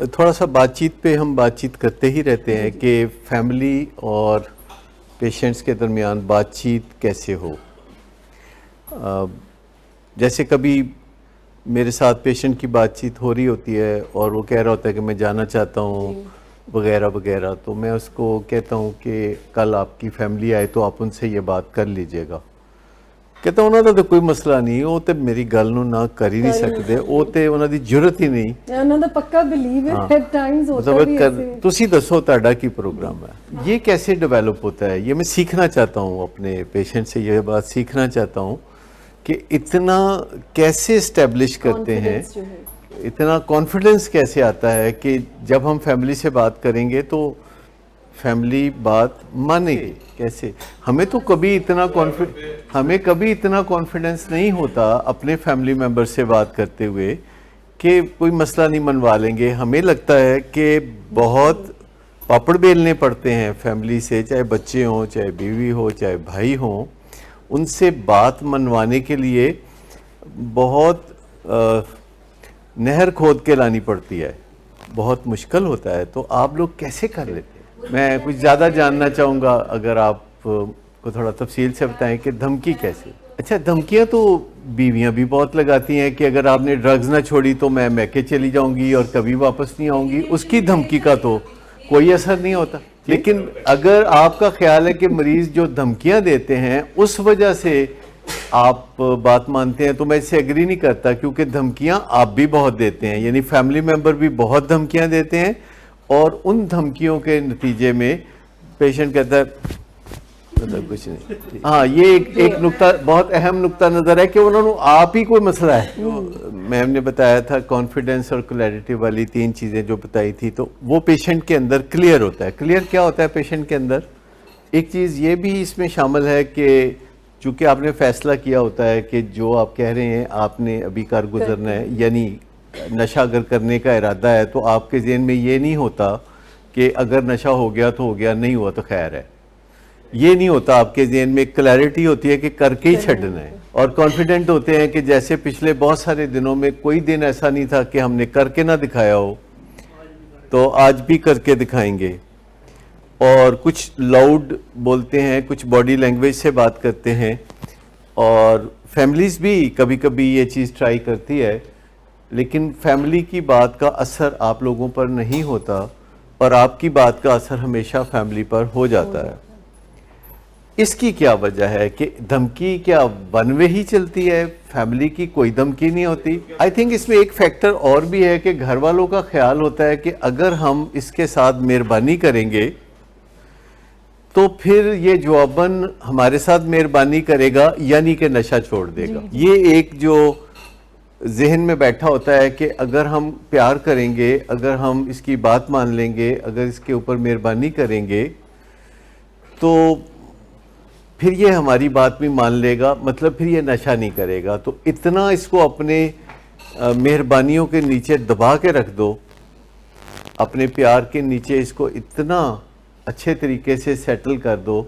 تھوڑا سا بات چیت پہ ہم بات چیت کرتے ہی رہتے ہیں کہ فیملی اور پیشنٹس کے درمیان بات چیت کیسے ہو. جیسے کبھی میرے ساتھ پیشنٹ کی بات چیت ہو رہی ہوتی ہے اور وہ کہہ رہا ہوتا ہے کہ میں جانا چاہتا ہوں وغیرہ وغیرہ, تو میں اس کو کہتا ہوں کہ کل آپ کی فیملی آئے تو آپ ان سے یہ بات کر لیجئے گا. کہتا انہوں نے تو کوئی مسئلہ نہیں, وہ تو میری گل نو نہ کر ہی نہیں سکتے, وہ تو انہوں دی ضرورت ہی نہیں. انہوں دا پکا بلیو ہے ایٹ ٹائمز ہوتا بھی ایسے. تسی دسو تہاڈا کی پروگرام ہے, یہ کیسے ڈیولپ ہوتا ہے؟ یہ میں سیکھنا چاہتا ہوں اپنے پیشنٹ سے, یہ بات سیکھنا چاہتا ہوں کہ اتنا کیسے اسٹیبلش کرتے ہیں, اتنا کانفیڈنس کیسے آتا ہے کہ جب ہم فیملی سے بات کریں گے تو فیملی بات مانے گی کیسے. ہمیں تو کبھی اتنا کانفیڈنس نہیں ہوتا اپنے فیملی ممبر سے بات کرتے ہوئے کہ کوئی مسئلہ نہیں منوا لیں گے. ہمیں لگتا ہے کہ بہت پاپڑ بیلنے پڑتے ہیں فیملی سے, چاہے بچے ہوں, چاہے بیوی ہو, چاہے بھائی ہوں, ان سے بات منوانے کے لیے بہت نہر کھود کے لانی پڑتی ہے, بہت مشکل ہوتا ہے. تو آپ لوگ کیسے کر لیتے ہیں؟ میں کچھ زیادہ جاننا چاہوں گا, اگر آپ کو تھوڑا تفصیل سے بتائیں کہ دھمکی کیسے. اچھا, دھمکیاں تو بیویاں بھی بہت لگاتی ہیں کہ اگر آپ نے ڈرگز نہ چھوڑی تو میں میکے چلی جاؤں گی اور کبھی واپس نہیں آؤں گی. اس کی دھمکی کا تو کوئی اثر نہیں ہوتا. لیکن اگر آپ کا خیال ہے کہ مریض جو دھمکیاں دیتے ہیں اس وجہ سے آپ بات مانتے ہیں, تو میں اس سے ایگری نہیں کرتا, کیونکہ دھمکیاں آپ بھی بہت دیتے ہیں, یعنی فیملی ممبر بھی بہت دھمکیاں دیتے ہیں, اور ان دھمکیوں کے نتیجے میں پیشنٹ کہتا ہے مطلب کچھ نہیں. ہاں, یہ ایک نقطہ, بہت اہم نقطہ نظر ہے کہ انہوں نے آپ ہی کوئی مسئلہ ہے. میم نے بتایا تھا کانفیڈنس اور کلیئرٹی والی 3 چیزیں جو بتائی تھی, تو وہ پیشنٹ کے اندر کلیئر ہوتا ہے. کلیئر کیا ہوتا ہے پیشنٹ کے اندر؟ ایک چیز یہ بھی اس میں شامل ہے کہ چونکہ آپ نے فیصلہ کیا ہوتا ہے کہ جو آپ کہہ رہے ہیں آپ نے ابھی کار گزرنا ہے, یعنی نشہ اگر کرنے کا ارادہ ہے تو آپ کے ذہن میں یہ نہیں ہوتا کہ اگر نشہ ہو گیا تو ہو گیا, نہیں ہوا تو خیر ہے. یہ نہیں ہوتا آپ کے ذہن میں. کلیئرٹی ہوتی ہے کہ کر کے ہی چھڈنا ہے, اور کانفیڈنٹ ہوتے ہیں کہ جیسے پچھلے بہت سارے دنوں میں کوئی دن ایسا نہیں تھا کہ ہم نے کر کے نہ دکھایا ہو, تو آج بھی کر کے دکھائیں گے. اور کچھ لاؤڈ بولتے ہیں, کچھ باڈی لینگویج سے بات کرتے ہیں, اور فیملیز بھی کبھی کبھی یہ چیز ٹرائی کرتی ہے, لیکن فیملی کی بات کا اثر آپ لوگوں پر نہیں ہوتا, اور آپ کی بات کا اثر ہمیشہ فیملی پر ہو جاتا ہے. اس کی کیا وجہ ہے کہ دھمکی کیا ون وے ہی چلتی ہے, فیملی کی کوئی دھمکی نہیں ہوتی؟ آئی تھنک اس میں ایک فیکٹر اور بھی ہے کہ گھر والوں کا خیال ہوتا ہے کہ اگر ہم اس کے ساتھ مہربانی کریں گے تو پھر یہ جواباً ہمارے ساتھ مہربانی کرے گا, یعنی کہ نشہ چھوڑ دے گا. یہ ایک جو ذہن میں بیٹھا ہوتا ہے کہ اگر ہم پیار کریں گے, اگر ہم اس کی بات مان لیں گے, اگر اس کے اوپر مہربانی کریں گے تو پھر یہ ہماری بات بھی مان لے گا, مطلب پھر یہ نشہ نہیں کرے گا. تو اتنا اس کو اپنے مہربانیوں کے نیچے دبا کے رکھ دو, اپنے پیار کے نیچے اس کو اتنا اچھے طریقے سے سیٹل کر دو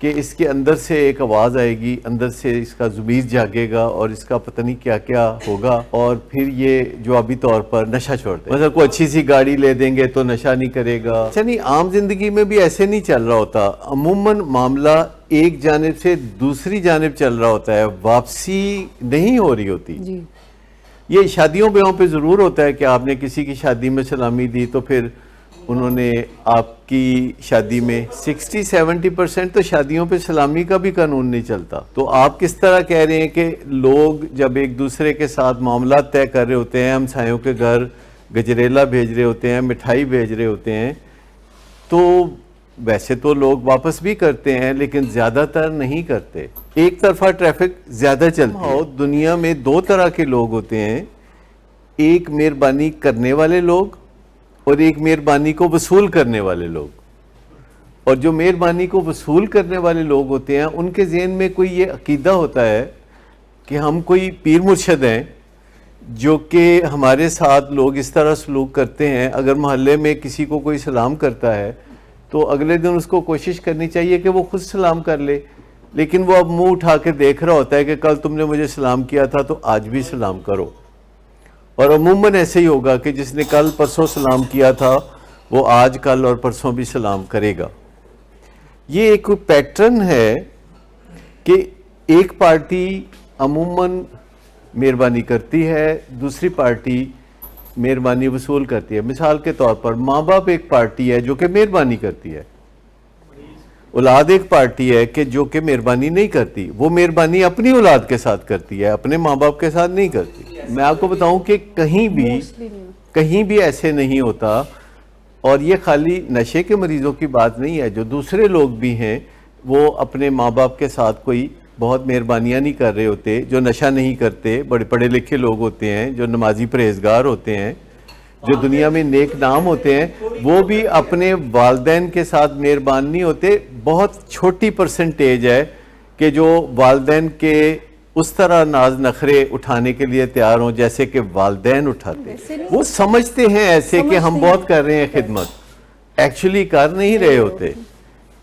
کہ اس کے اندر سے ایک آواز آئے گی, اندر سے اس کا ضمیر جاگے گا, اور اس کا پتہ نہیں کیا کیا ہوگا, اور پھر یہ جوابی طور پر نشہ چھوڑ دے. مثلا کوئی اچھی سی گاڑی لے دیں گے تو نشہ نہیں کرے گا. اچھا نہیں, عام زندگی میں بھی ایسے نہیں چل رہا ہوتا. عموماً معاملہ ایک جانب سے دوسری جانب چل رہا ہوتا ہے, واپسی نہیں ہو رہی ہوتی. یہ شادیوں بیاہوں پہ ضرور ہوتا ہے کہ آپ نے کسی کی شادی میں سلامی دی تو پھر انہوں نے آپ کی شادی میں 60-70% تو شادیوں پہ سلامی کا بھی قانون نہیں چلتا. تو آپ کس طرح کہہ رہے ہیں کہ لوگ جب ایک دوسرے کے ساتھ معاملات طے کر رہے ہوتے ہیں, ہمسایوں کے گھر گجریلا بھیج رہے ہوتے ہیں, مٹھائی بھیج رہے ہوتے ہیں, تو ویسے تو لوگ واپس بھی کرتے ہیں لیکن زیادہ تر نہیں کرتے. ایک طرفہ ٹریفک زیادہ چلتی ہے. دنیا میں 2 طرح کے لوگ ہوتے ہیں, ایک مہربانی کرنے والے لوگ اور ایک مہربانی کو وصول کرنے والے لوگ. اور جو مہربانی کو وصول کرنے والے لوگ ہوتے ہیں ان کے ذہن میں کوئی یہ عقیدہ ہوتا ہے کہ ہم کوئی پیر مرشد ہیں جو کہ ہمارے ساتھ لوگ اس طرح سلوک کرتے ہیں. اگر محلے میں کسی کو کوئی سلام کرتا ہے تو اگلے دن اس کو کوشش کرنی چاہیے کہ وہ خود سلام کر لے, لیکن وہ اب منہ اٹھا کے دیکھ رہا ہوتا ہے کہ کل تم نے مجھے سلام کیا تھا تو آج بھی سلام کرو. اور عموماً ایسے ہی ہوگا کہ جس نے کل پرسوں سلام کیا تھا وہ آج کل اور پرسوں بھی سلام کرے گا. یہ ایک پیٹرن ہے کہ ایک پارٹی عموماً مہربانی کرتی ہے, دوسری پارٹی مہربانی وصول کرتی ہے. مثال کے طور پر ماں باپ ایک پارٹی ہے جو کہ مہربانی کرتی ہے, اولاد ایک پارٹی ہے کہ جو کہ مہربانی نہیں کرتی. وہ مہربانی اپنی اولاد کے ساتھ کرتی ہے, اپنے ماں باپ کے ساتھ نہیں کرتی. میں آپ کو بتاؤں کہ کہیں بھی ایسے نہیں ہوتا. اور یہ خالی نشے کے مریضوں کی بات نہیں ہے, جو دوسرے لوگ بھی ہیں وہ اپنے ماں باپ کے ساتھ کوئی بہت مہربانیاں نہیں کر رہے ہوتے. جو نشہ نہیں کرتے, بڑے پڑھے لکھے لوگ ہوتے ہیں, جو نمازی پرہیزگار ہوتے ہیں, جو دنیا میں نیک نام ہوتے ہیں, وہ بھی اپنے والدین کے ساتھ مہربان نہیں ہوتے. بہت چھوٹی پرسنٹیج ہے کہ جو والدین کے اس طرح ناز نخرے اٹھانے کے لیے تیار ہوں جیسے کہ والدین اٹھاتے. وہ سمجھتے ہیں ایسے کہ ہم بہت کر رہے ہیں خدمت, ایکچولی کر نہیں رہے ہوتے,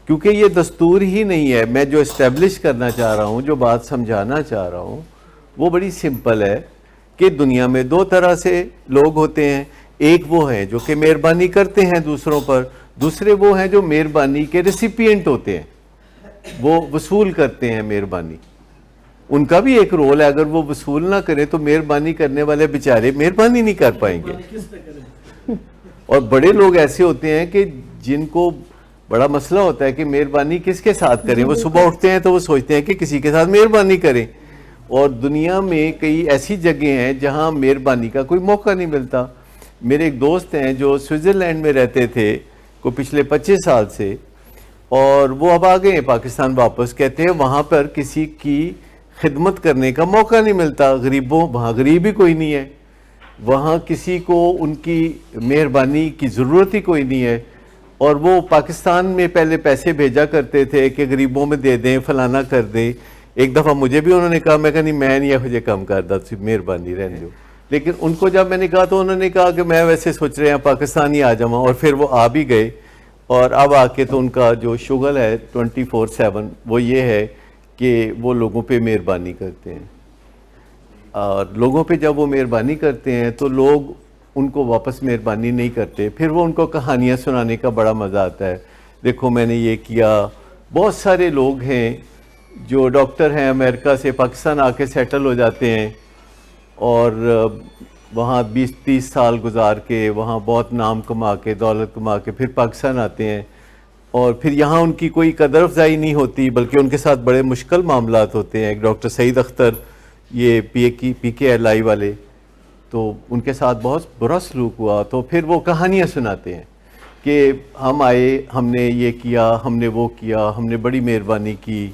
کیونکہ یہ دستور ہی نہیں ہے. میں جو اسٹیبلش کرنا چاہ رہا ہوں, جو بات سمجھانا چاہ رہا ہوں, وہ بڑی سمپل ہے کہ دنیا میں دو طرح سے لوگ ہوتے ہیں. ایک وہ ہیں جو کہ مہربانی کرتے ہیں دوسروں پر, دوسرے وہ ہیں جو مہربانی کے ریسیپینٹ ہوتے ہیں, وہ وصول کرتے ہیں مہربانی. ان کا بھی ایک رول ہے, اگر وہ وصول نہ کریں تو مہربانی کرنے والے بیچارے مہربانی نہیں کر پائیں گے. اور بڑے لوگ ایسے ہوتے ہیں کہ جن کو بڑا مسئلہ ہوتا ہے کہ مہربانی کس کے ساتھ کریں. وہ صبح اٹھتے ہیں تو وہ سوچتے ہیں کہ کسی کے ساتھ مہربانی کریں, اور دنیا میں کئی ایسی جگہیں ہیں جہاں مہربانی کا کوئی موقع نہیں ملتا. میرے ایک دوست ہیں جو سوئٹزرلینڈ میں رہتے تھے کو پچھلے 25 سال سے, اور وہ اب آ گئے ہیں پاکستان واپس. کہتے ہیں وہاں پر کسی کی خدمت کرنے کا موقع نہیں ملتا. غریبوں, وہاں غریب ہی کوئی نہیں ہے, وہاں کسی کو ان کی مہربانی کی ضرورت ہی کوئی نہیں ہے. اور وہ پاکستان میں پہلے پیسے بھیجا کرتے تھے کہ غریبوں میں دے دیں, فلانا کر دیں. ایک دفعہ مجھے بھی انہوں نے کہا, میں کہا نہیں میں نہیں مجھے کم کر دا, مہربانی رہنے دو. لیکن ان کو جب میں نے کہا تو انہوں نے کہا کہ میں ویسے سوچ رہے ہیں پاکستان ہی آ جاؤں, اور پھر وہ آ بھی گئے. اور اب آ کے تو ان کا جو شغل ہے 24/7 وہ یہ ہے کہ وہ لوگوں پہ مہربانی کرتے ہیں. اور لوگوں پہ جب وہ مہربانی کرتے ہیں تو لوگ ان کو واپس مہربانی نہیں کرتے. پھر وہ ان کو کہانیاں سنانے کا بڑا مزہ آتا ہے. دیکھو میں نے یہ کیا. بہت سارے لوگ ہیں جو ڈاکٹر ہیں امریکہ سے پاکستان آ کے سیٹل ہو جاتے ہیں, اور وہاں 20-30 سال گزار کے وہاں بہت نام کما کے دولت کما کے پھر پاکستان آتے ہیں, اور پھر یہاں ان کی کوئی قدر افزائی نہیں ہوتی بلکہ ان کے ساتھ بڑے مشکل معاملات ہوتے ہیں. ایک ڈاکٹر سعید اختر, یہ پی کے ایل آئی والے, تو ان کے ساتھ بہت برا سلوک ہوا. تو پھر وہ کہانیاں سناتے ہیں کہ ہم آئے, ہم نے یہ کیا, ہم نے وہ کیا, ہم نے بڑی مہربانی کی,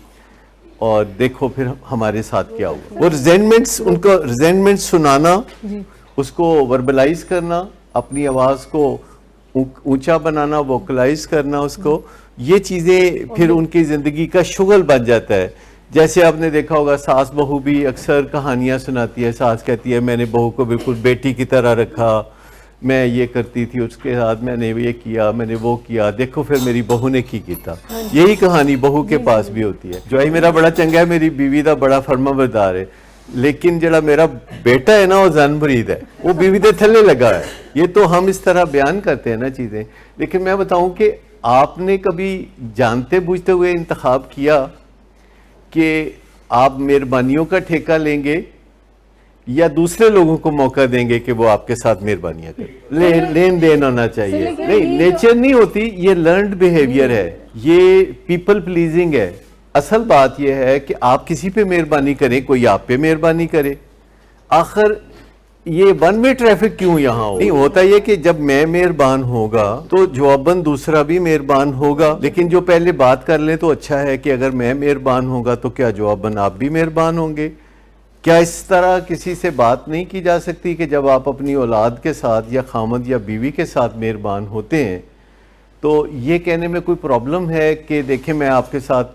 اور دیکھو پھر ہمارے ساتھ کیا ہوا. وہ ریزینٹمنٹس, ان کا ریزینٹمنٹ سنانا, اس کو وربلائز کرنا, اپنی آواز کو اونچا بنانا, ووکلائز کرنا اس کو, یہ چیزیں پھر ان کی زندگی کا شغل بن جاتا ہے. جیسے آپ نے دیکھا ہوگا ساس بہو بھی اکثر کہانیاں سناتی ہے. ساس کہتی ہے میں نے بہو کو بالکل بیٹی کی طرح رکھا, میں یہ کرتی تھی اس کے ساتھ, میں نے یہ کیا, میں نے وہ کیا, دیکھو پھر میری بہو نے کی کیتا. یہی کہانی بہو کے پاس بھی ہوتی ہے. جو میرا بڑا چنگا ہے, میری بیوی دا بڑا فرما بردار ہے, لیکن جڑا میرا بیٹا ہے نا وہ زن برید ہے, وہ بیوی دے تھلے لگا ہے. یہ تو ہم اس طرح بیان کرتے ہیں نا چیزیں. لیکن میں بتاؤں کہ آپ نے کبھی جانتے بوجھتے ہوئے انتخاب کیا کہ آپ مہربانیوں کا ٹھیکہ لیں گے یا دوسرے لوگوں کو موقع دیں گے کہ وہ آپ کے ساتھ مہربانیاں کریں؟ لین دین ہونا چاہیے. نہیں, نیچر نہیں ہوتی, یہ لرنڈ بیہیویئر ہے, یہ پیپل پلیزنگ ہے. اصل بات یہ ہے کہ آپ کسی پہ مہربانی کریں, کوئی آپ پہ مہربانی کرے. آخر یہ ون وے ٹریفک کیوں یہاں ہو؟ نہیں ہوتا یہ کہ جب میں مہربان ہوگا تو جواباً دوسرا بھی مہربان ہوگا. لیکن جو پہلے بات کر لیں تو اچھا ہے کہ اگر میں مہربان ہوگا تو کیا جواباً آپ بھی مہربان ہوں گے؟ کیا اس طرح کسی سے بات نہیں کی جا سکتی کہ جب آپ اپنی اولاد کے ساتھ یا خامد یا بیوی کے ساتھ مہربان ہوتے ہیں تو یہ کہنے میں کوئی پرابلم ہے کہ دیکھیں میں آپ کے ساتھ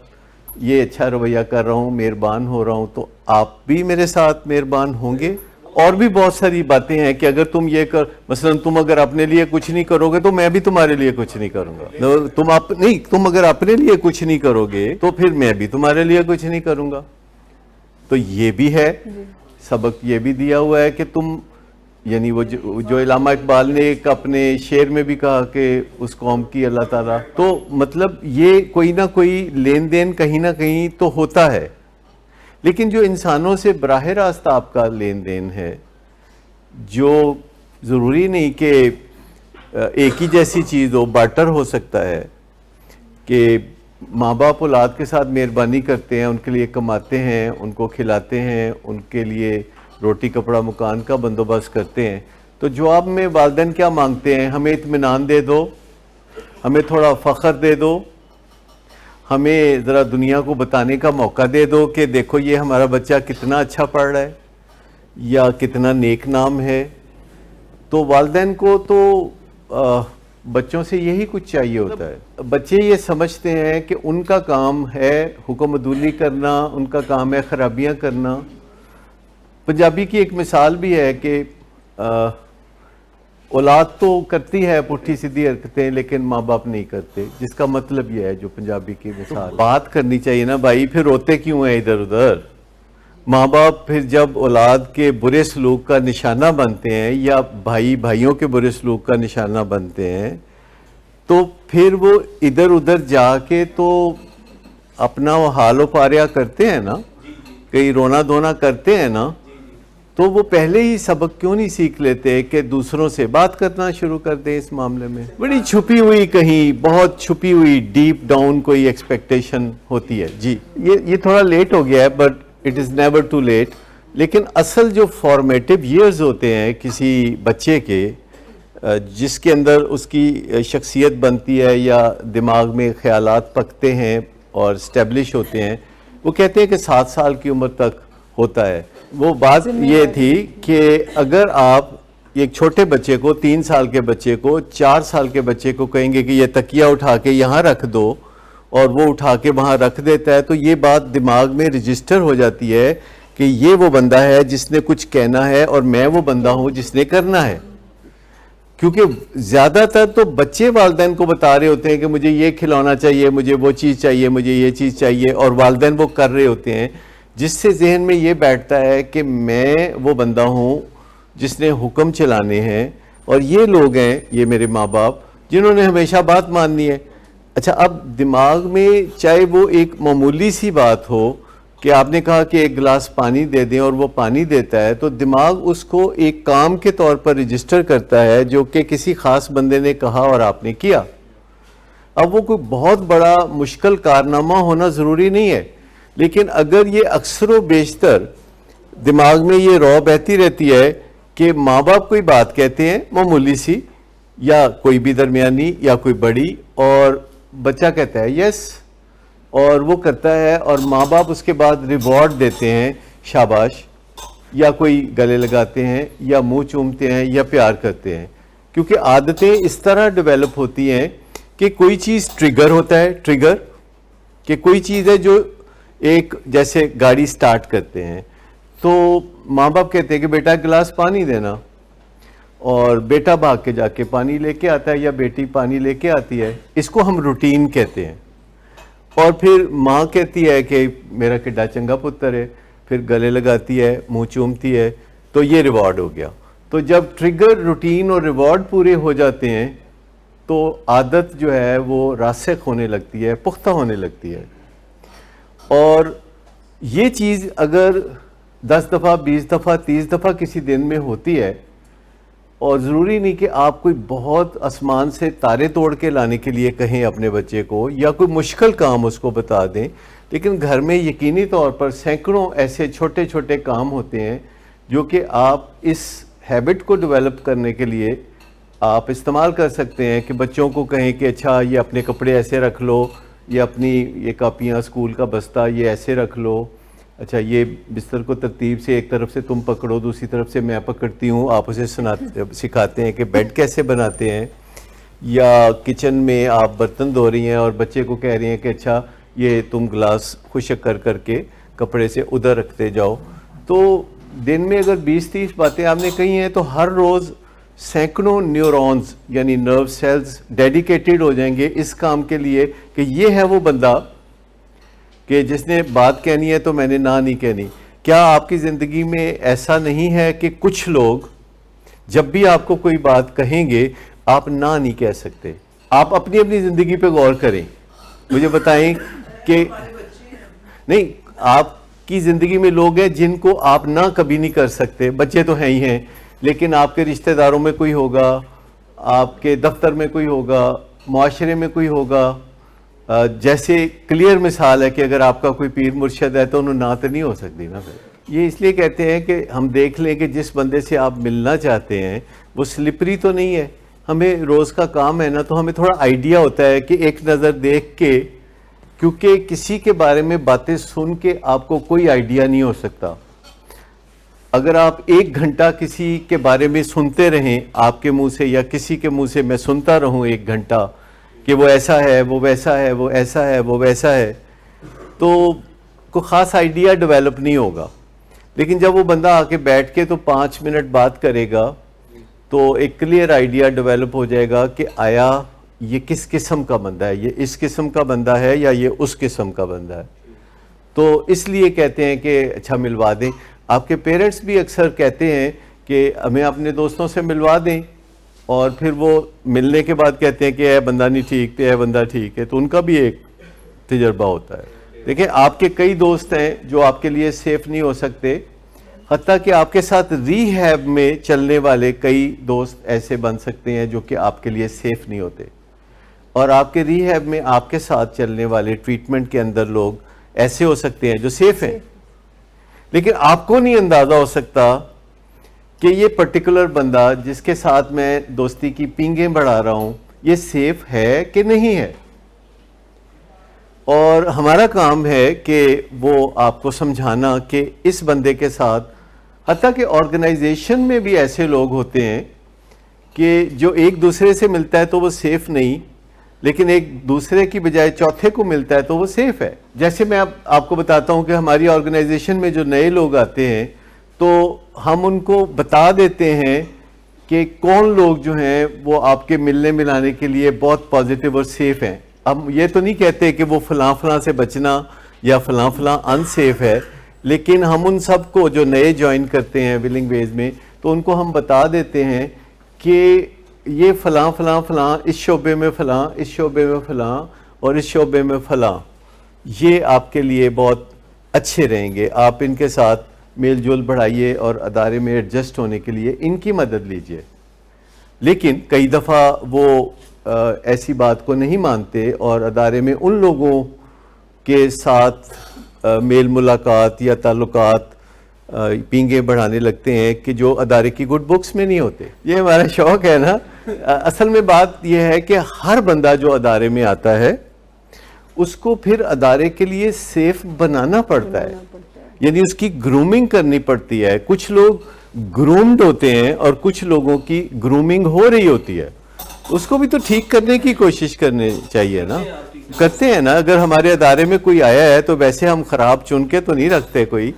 یہ اچھا رویہ کر رہا ہوں, مہربان ہو رہا ہوں, تو آپ بھی میرے ساتھ مہربان ہوں گے؟ اور بھی بہت ساری باتیں ہیں کہ اگر تم یہ مثلا تم اگر اپنے لیے کچھ نہیں کرو گے تو میں بھی تمہارے لیے کچھ نہیں کروں گا. تم اگر اپنے لیے کچھ نہیں کرو گے تو پھر میں بھی تمہارے لیے کچھ نہیں کروں گا. تو یہ بھی ہے سبق, یہ بھی دیا ہوا ہے کہ تم یعنی وہ جو علامہ اقبال نے ایک اپنے شعر میں بھی کہا کہ اس قوم کی اللہ تعالیٰ، تو مطلب یہ کوئی نہ کوئی لین دین کہیں نہ کہیں تو ہوتا ہے، لیکن جو انسانوں سے براہ راست آپ کا لین دین ہے، جو ضروری نہیں کہ ایک ہی جیسی چیز ہو، بارٹر ہو سکتا ہے کہ ماں باپ اولاد کے ساتھ مہربانی کرتے ہیں، ان کے لیے کماتے ہیں، ان کو کھلاتے ہیں، ان کے لیے روٹی کپڑا مکان کا بندوبست کرتے ہیں، تو جواب میں والدین کیا مانگتے ہیں؟ ہمیں اطمینان دے دو، ہمیں تھوڑا فخر دے دو، ہمیں ذرا دنیا کو بتانے کا موقع دے دو کہ دیکھو یہ ہمارا بچہ کتنا اچھا پڑھ رہا ہے یا کتنا نیک نام ہے۔ تو والدین کو تو بچوں سے یہی کچھ چاہیے ہوتا ہے۔ بچے یہ سمجھتے ہیں کہ ان کا کام ہے حکم عدولی کرنا، ان کا کام ہے خرابیاں کرنا۔ پنجابی کی ایک مثال بھی ہے کہ اولاد تو کرتی ہے پٹھی سیدھی حرکتیں لیکن ماں باپ نہیں کرتے، جس کا مطلب یہ ہے جو پنجابی کی مثال۔ بات کرنی چاہیے نا بھائی، پھر روتے کیوں ہیں ادھر ادھر؟ ماں باپ پھر جب اولاد کے برے سلوک کا نشانہ بنتے ہیں یا بھائیوں کے برے سلوک کا نشانہ بنتے ہیں، تو پھر وہ ادھر ادھر جا کے تو اپنا وہ حال و پاریا کرتے ہیں نا، کہیں رونا دھونا کرتے ہیں نا، تو وہ پہلے ہی سبق کیوں نہیں سیکھ لیتے کہ دوسروں سے بات کرنا شروع کر دیں اس معاملے میں؟ بڑی چھپی ہوئی، کہیں بہت چھپی ہوئی ڈیپ ڈاؤن کوئی ایکسپیکٹیشن ہوتی ہے۔ جی یہ تھوڑا لیٹ ہو گیا ہے، but it is never too late. لیکن اصل جو فارمیٹیو ایئرز ہوتے ہیں کسی بچے کے، جس کے اندر اس کی شخصیت بنتی ہے یا دماغ میں خیالات پکتے ہیں اور اسٹیبلش ہوتے ہیں، وہ کہتے ہیں کہ 7 سال کی عمر تک ہوتا ہے۔ وہ بات یہ تھی کہ اگر آپ ایک چھوٹے بچے کو، 3 سال کے بچے کو، 4 سال کے بچے کو کہیں گے کہ یہ تکیہ اٹھا کے یہاں رکھ دو، اور وہ اٹھا کے وہاں رکھ دیتا ہے، تو یہ بات دماغ میں رجسٹر ہو جاتی ہے کہ یہ وہ بندہ ہے جس نے کچھ کہنا ہے اور میں وہ بندہ ہوں جس نے کرنا ہے۔ کیونکہ زیادہ تر تو بچے والدین کو بتا رہے ہوتے ہیں کہ مجھے یہ کھلانا چاہیے، مجھے وہ چیز چاہیے، مجھے یہ چیز چاہیے، اور والدین وہ کر رہے ہوتے ہیں، جس سے ذہن میں یہ بیٹھتا ہے کہ میں وہ بندہ ہوں جس نے حکم چلانے ہیں، اور یہ لوگ ہیں، یہ میرے ماں باپ، جنہوں نے ہمیشہ بات ماننی ہے۔ اچھا، اب دماغ میں چاہے وہ ایک معمولی سی بات ہو کہ آپ نے کہا کہ ایک گلاس پانی دے دیں اور وہ پانی دیتا ہے، تو دماغ اس کو ایک کام کے طور پر رجسٹر کرتا ہے جو کہ کسی خاص بندے نے کہا اور آپ نے کیا۔ اب وہ کوئی بہت بڑا مشکل کارنامہ ہونا ضروری نہیں ہے، لیکن اگر یہ اکثر و بیشتر دماغ میں یہ رو بہتی رہتی ہے کہ ماں باپ کوئی بات کہتے ہیں معمولی سی یا کوئی بھی درمیانی یا کوئی بڑی، اور بچہ کہتا ہے یس، اور وہ کرتا ہے، اور ماں باپ اس کے بعد ریوارڈ دیتے ہیں، شاباش، یا کوئی گلے لگاتے ہیں یا منہ چومتے ہیں یا پیار کرتے ہیں، کیونکہ عادتیں اس طرح ڈیولپ ہوتی ہیں کہ کوئی چیز ٹریگر ہوتا ہے، ٹریگر کہ کوئی چیز ہے جو ایک، جیسے گاڑی سٹارٹ کرتے ہیں تو ماں باپ کہتے ہیں کہ بیٹا گلاس پانی دینا، اور بیٹا بھاگ کے جا کے پانی لے کے آتا ہے یا بیٹی پانی لے کے آتی ہے، اس کو ہم روٹین کہتے ہیں۔ اور پھر ماں کہتی ہے کہ میرا کڈا چنگا پتر ہے، پھر گلے لگاتی ہے، منہ چومتی ہے، تو یہ ریوارڈ ہو گیا۔ تو جب ٹریگر، روٹین اور ریوارڈ پورے ہو جاتے ہیں تو عادت جو ہے وہ راسخ ہونے لگتی ہے، پختہ ہونے لگتی ہے۔ اور یہ چیز اگر 10 دفعہ، 20 دفعہ، 30 دفعہ کسی دن میں ہوتی ہے، اور ضروری نہیں کہ آپ کوئی بہت آسمان سے تارے توڑ کے لانے کے لیے کہیں اپنے بچے کو، یا کوئی مشکل کام اس کو بتا دیں، لیکن گھر میں یقینی طور پر سینکڑوں ایسے چھوٹے چھوٹے کام ہوتے ہیں جو کہ آپ اس ہیبٹ کو ڈیولپ کرنے کے لیے آپ استعمال کر سکتے ہیں، کہ بچوں کو کہیں کہ اچھا یہ اپنے کپڑے ایسے رکھ لو، یہ اپنی یہ کاپیاں، اسکول کا بستہ یہ ایسے رکھ لو، اچھا یہ بستر کو ترتیب سے ایک طرف سے تم پکڑو، دوسری طرف سے میں پکڑتی ہوں، آپ اسے سکھاتے ہیں کہ بیڈ کیسے بناتے ہیں، یا کچن میں آپ برتن دھو رہی ہیں اور بچے کو کہہ رہی ہیں کہ اچھا یہ تم گلاس خشک کر کے کپڑے سے ادھر رکھتے جاؤ۔ تو دن میں اگر 20-30 باتیں آپ نے کہی ہیں تو ہر روز سینکڑوں نیورونز یعنی نرو سیلز ڈیڈیکیٹڈ ہو جائیں گے اس کام کے لیے کہ یہ ہے وہ بندہ کہ جس نے بات کہنی ہے تو میں نے نہ نہیں کہنی۔ کیا آپ کی زندگی میں ایسا نہیں ہے کہ کچھ لوگ جب بھی آپ کو کوئی بات کہیں گے آپ نہ نہیں کہہ سکتے. آپ اپنی اپنی زندگی پہ غور کریں, مجھے بتائیں کہ نہیں, آپ کی زندگی میں لوگ ہیں جن کو آپ نہ کبھی نہیں کر سکتے, بچے تو ہیں ہی ہیں, لیکن آپ کے رشتہ داروں میں کوئی ہوگا, آپ کے دفتر میں کوئی ہوگا, معاشرے میں کوئی ہوگا. جیسے کلیئر مثال ہے کہ اگر آپ کا کوئی پیر مرشد ہے تو انہوں نہ تو نہیں ہو سکتی نا. پھر یہ اس لیے کہتے ہیں کہ ہم دیکھ لیں کہ جس بندے سے آپ ملنا چاہتے ہیں وہ سلپری تو نہیں ہے. ہمیں روز کا کام ہے نا, تو ہمیں تھوڑا آئیڈیا ہوتا ہے کہ ایک نظر دیکھ کے, کیونکہ کسی کے بارے میں باتیں سن کے آپ کو کوئی آئیڈیا نہیں ہو سکتا. اگر آپ 1 گھنٹہ کسی کے بارے میں سنتے رہیں آپ کے منہ سے, یا کسی کے منہ سے میں سنتا رہوں 1 گھنٹہ کہ وہ ایسا ہے, وہ ویسا ہے, وہ ایسا ہے, وہ ویسا ہے, تو کوئی خاص آئیڈیا ڈیولپ نہیں ہوگا. لیکن جب وہ بندہ آ کے بیٹھ کے تو 5 منٹ بات کرے گا تو ایک کلیئر آئیڈیا ڈیولپ ہو جائے گا کہ آیا یہ کس قسم کا بندہ ہے, یہ اس قسم کا بندہ ہے یا یہ اس قسم کا بندہ ہے. تو اس لیے کہتے ہیں کہ اچھا ملوا دیں. آپ کے پیرنٹس بھی اکثر کہتے ہیں کہ ہمیں اپنے دوستوں سے ملوا دیں, اور پھر وہ ملنے کے بعد کہتے ہیں کہ اے بندہ نہیں ٹھیک تھے, اے بندہ ٹھیک ہے. تو ان کا بھی ایک تجربہ ہوتا ہے. دیکھیں آپ کے کئی دوست ہیں جو آپ کے لیے سیف نہیں ہو سکتے, حتیٰ کہ آپ کے ساتھ ری ہیب میں چلنے والے کئی دوست ایسے بن سکتے ہیں جو کہ آپ کے لیے سیف نہیں ہوتے, اور آپ کے ری ہیب میں آپ کے ساتھ چلنے والے ٹریٹمنٹ کے اندر لوگ ایسے ہو سکتے ہیں جو سیف ہیں. لیکن آپ کو نہیں اندازہ ہو سکتا کہ یہ پرٹیکولر بندہ جس کے ساتھ میں دوستی کی پینگیں بڑھا رہا ہوں یہ سیف ہے کہ نہیں ہے. اور ہمارا کام ہے کہ وہ آپ کو سمجھانا کہ اس بندے کے ساتھ, حتیٰ کہ آرگنائزیشن میں بھی ایسے لوگ ہوتے ہیں کہ جو ایک دوسرے سے ملتا ہے تو وہ سیف نہیں, لیکن ایک دوسرے کی بجائے چوتھے کو ملتا ہے تو وہ سیف ہے. جیسے میں آپ کو بتاتا ہوں کہ ہماری آرگنائزیشن میں جو نئے لوگ آتے ہیں تو ہم ان کو بتا دیتے ہیں کہ کون لوگ جو ہیں وہ آپ کے ملنے ملانے کے لیے بہت پازیٹیو اور سیف ہیں. ہم یہ تو نہیں کہتے کہ وہ فلاں فلاں سے بچنا یا فلاں فلاں ان سیف ہے, لیکن ہم ان سب کو جو نئے جوائن کرتے ہیں ولنگ ویز میں, تو ان کو ہم بتا دیتے ہیں کہ یہ فلاں فلاں فلاں, اس شعبے میں فلاں, اس شعبے میں فلاں, اور اس شعبے میں فلاں, یہ آپ کے لیے بہت اچھے رہیں گے. آپ ان کے ساتھ میل جول بڑھائیے اور ادارے میں ایڈجسٹ ہونے کے لیے ان کی مدد لیجئے. لیکن کئی دفعہ وہ ایسی بات کو نہیں مانتے اور ادارے میں ان لوگوں کے ساتھ میل ملاقات یا تعلقات پینگیں بڑھانے لگتے ہیں کہ جو ادارے کی گڈ بکس میں نہیں ہوتے. یہ ہمارا شوق ہے نا. اصل میں بات یہ ہے کہ ہر بندہ جو ادارے میں آتا ہے اس کو پھر ادارے کے لیے سیف بنانا پڑتا ہے, یعنی اس کی گرومنگ کرنی پڑتی ہے. کچھ لوگ گرومڈ ہوتے ہیں اور کچھ لوگوں کی گرومنگ ہو رہی ہوتی ہے, اس کو بھی تو ٹھیک کرنے کی کوشش کرنی چاہیے نا. کرتے ہیں نا, اگر ہمارے ادارے میں کوئی آیا ہے تو ویسے ہم خراب چن کے تو نہیں رکھتے, کوئی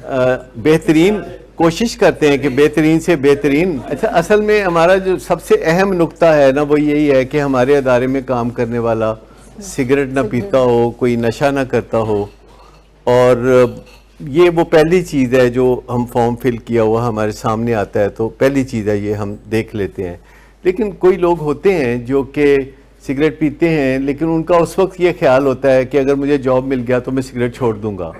بہترین کوشش کرتے ہیں کہ بہترین سے بہترین. اچھا, اصل میں ہمارا جو سب سے اہم نقطہ ہے نا وہ یہی ہے کہ ہمارے ادارے میں کام کرنے والا سگریٹ نہ پیتا ہو, کوئی نشہ نہ کرتا ہو, اور یہ وہ پہلی چیز ہے جو ہم فارم فل کیا ہوا ہمارے سامنے آتا ہے تو پہلی چیز ہے یہ ہم دیکھ لیتے ہیں. لیکن کوئی لوگ ہوتے ہیں جو کہ سگریٹ پیتے ہیں لیکن ان کا اس وقت یہ خیال ہوتا ہے کہ اگر مجھے جاب مل گیا تو میں سگریٹ چھوڑ دوں گا,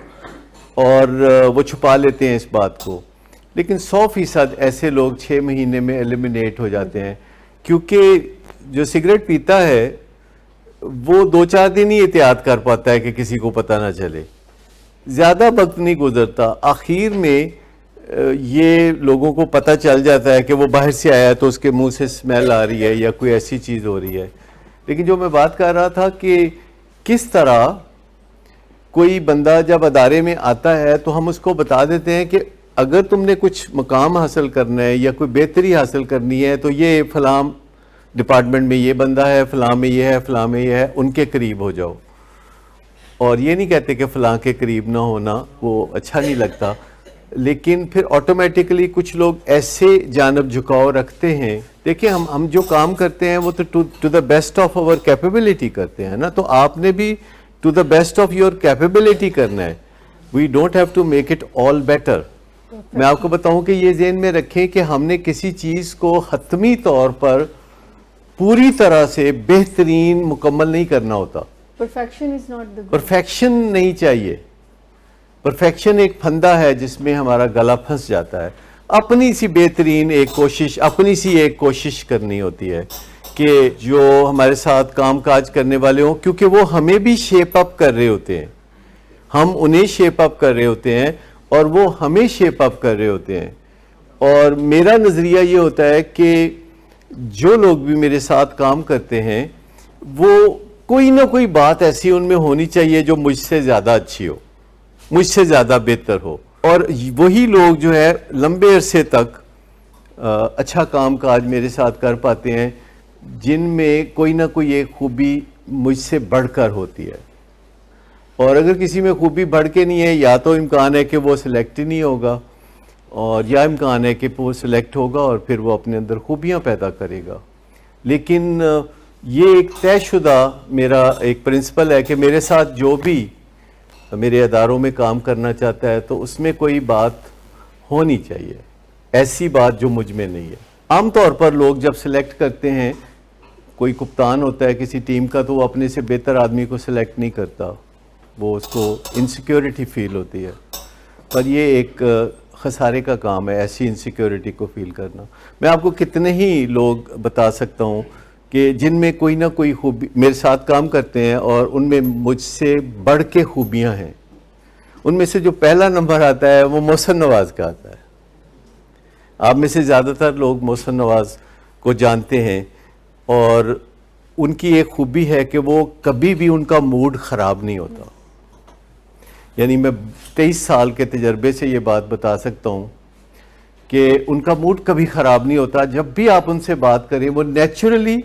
اور وہ چھپا لیتے ہیں اس بات کو. لیکن 100% ایسے لوگ 6 مہینے میں ایلیمینیٹ ہو جاتے ہیں, کیونکہ جو سگریٹ پیتا ہے وہ 2-4 دن ہی احتیاط کر پاتا ہے کہ کسی کو پتہ نہ چلے, زیادہ وقت نہیں گزرتا. آخر میں یہ لوگوں کو پتہ چل جاتا ہے کہ وہ باہر سے آیا ہے تو اس کے منہ سے اسمیل آ رہی ہے یا کوئی ایسی چیز ہو رہی ہے. لیکن جو میں بات کر رہا تھا کہ کس طرح کوئی بندہ جب ادارے میں آتا ہے تو ہم اس کو بتا دیتے ہیں کہ اگر تم نے کچھ مقام حاصل کرنا ہے یا کوئی بہتری حاصل کرنی ہے تو یہ فلاں ڈپارٹمنٹ میں یہ بندہ ہے, فلاں میں یہ ہے, فلاں میں یہ ہے, ان کے قریب ہو جاؤ. اور یہ نہیں کہتے کہ فلاں کے قریب نہ ہونا, وہ اچھا نہیں لگتا, لیکن پھر آٹومیٹکلی کچھ لوگ ایسے جانب جھکاؤ رکھتے ہیں. دیکھیں ہم جو کام کرتے ہیں وہ تو to the best of our capability کرتے ہیں نا, تو آپ نے بھی to the best of your capability کرنا ہے. We don't have to make it all better. میں آپ کو بتاؤں کہ یہ ذہن میں رکھیں کہ ہم نے کسی چیز کو حتمی طور پر پوری طرح سے بہترین مکمل نہیں کرنا ہوتا. Perfection is not the perfection نہیں چاہیے. پرفیکشن ایک پھندا ہے جس میں ہمارا گلا پھنس جاتا ہے. اپنی سی بہترین ایک کوشش، اپنی سی ایک کوشش کرنی ہوتی ہے کہ جو ہمارے ساتھ کام کاج کرنے والے ہوں، کیونکہ وہ ہمیں بھی شیپ اپ کر رہے ہوتے ہیں، ہم انہیں شیپ اپ کر رہے ہوتے ہیں اور وہ ہمیں شیپ اپ کر رہے ہوتے ہیں. اور میرا نظریہ یہ ہوتا ہے کہ جو لوگ بھی میرے ساتھ کام کرتے ہیں وہ کوئی نہ کوئی بات ایسی ان میں ہونی چاہیے جو مجھ سے زیادہ اچھی ہو، مجھ سے زیادہ بہتر ہو. اور وہی لوگ جو ہے لمبے عرصے تک اچھا کام کاج میرے ساتھ کر پاتے ہیں جن میں کوئی نہ کوئی ایک خوبی مجھ سے بڑھ کر ہوتی ہے. اور اگر کسی میں خوبی بڑھ کے نہیں ہے، یا تو امکان ہے کہ وہ سلیکٹ ہی نہیں ہوگا، اور یا امکان ہے کہ وہ سلیکٹ ہوگا اور پھر وہ اپنے اندر خوبیاں پیدا کرے گا. لیکن یہ ایک طے شدہ میرا ایک پرنسپل ہے کہ میرے ساتھ جو بھی میرے اداروں میں کام کرنا چاہتا ہے تو اس میں کوئی بات ہونی چاہیے، ایسی بات جو مجھ میں نہیں ہے. عام طور پر لوگ جب سلیکٹ کرتے ہیں، کوئی کپتان ہوتا ہے کسی ٹیم کا تو وہ اپنے سے بہتر آدمی کو سلیکٹ نہیں کرتا، وہ اس کو انسیکیورٹی فیل ہوتی ہے. پر یہ ایک خسارے کا کام ہے ایسی انسیکیورٹی کو فیل کرنا. میں آپ کو کتنے ہی لوگ بتا سکتا ہوں کہ جن میں کوئی نہ کوئی خوبی میرے ساتھ کام کرتے ہیں اور ان میں مجھ سے بڑھ کے خوبیاں ہیں. ان میں سے جو پہلا نمبر آتا ہے وہ محسن نواز کا آتا ہے. آپ میں سے زیادہ تر لوگ محسن نواز کو جانتے ہیں، اور ان کی ایک خوبی ہے کہ وہ کبھی بھی ان کا موڈ خراب نہیں ہوتا. یعنی میں 23 سال کے تجربے سے یہ بات بتا سکتا ہوں کہ ان کا موڈ کبھی خراب نہیں ہوتا. جب بھی آپ ان سے بات کریں وہ نیچرلی